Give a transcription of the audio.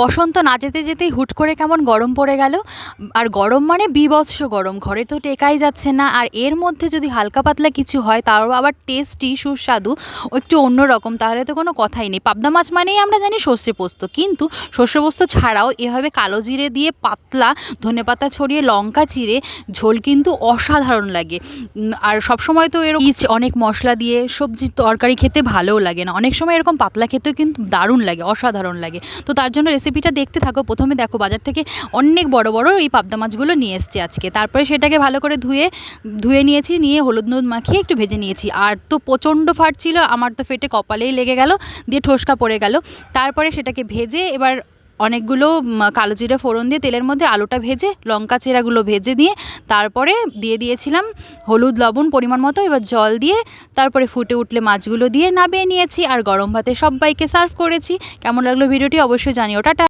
বসন্ত না যেতে যেতেই হুট করে কেমন গরম পড়ে গেল। আর গরম মানে বীভৎস গরম, ঘরে তো টেকাই যাচ্ছে না। আর এর মধ্যে যদি হালকা পাতলা কিছু হয় তারও আবার টেস্টি সুস্বাদু ও একটু অন্যরকম, তাহলে তো কোনো কথাই নেই। পাবদা মাছ মানেই আমরা জানি সর্ষে পোস্ত, কিন্তু সর্ষে পোস্ত ছাড়াও এভাবে কালো জিরে দিয়ে পাতলা ধনেপাতা ছড়িয়ে লঙ্কা চিরে ঝোল কিন্তু অসাধারণ লাগে। আর সবসময় তো এরকম অনেক মশলা দিয়ে সবজি তরকারি খেতে ভালোও লাগে না, অনেক সময় এরকম পাতলা খেতেও কিন্তু দারুণ লাগে, অসাধারণ লাগে। তো তার জন্য রেসিপিটা দেখতে থাকো। প্রথমে দেখো বাজার থেকে অনেক বড় বড় এই পাবদা মাছগুলো নিয়ে এসেছি আজকে। তারপরে সেটাকে ভালো করে ধুয়ে নিয়েছি, নিয়ে হলুদ নুন মাখিয়ে একটু ভেজে নিয়েছি। আর তো প্রচণ্ড ফাটছিল, আমার তো ফেটে কপালেই লেগে গেল, দিয়ে ঠোসকা পড়ে গেল। তারপরে সেটাকে ভেজে এবার অনেকগুলো কালো জিরে ফোড়ন দিয়ে তেলের মধ্যে আলুটা ভেজে লঙ্কা চেরাগুলো ভেজে দিয়ে তারপরে দিয়ে দিয়েছিলাম হলুদ লবণ পরিমাণ মতো, এবার জল দিয়ে তারপরে ফুটে উঠলে মাছগুলো দিয়ে নামিয়ে নিয়েছি আর গরম ভাতে সবাইকে সার্ভ করেছি। কেমন লাগলো ভিডিওটি অবশ্যই জানিও। টাটা।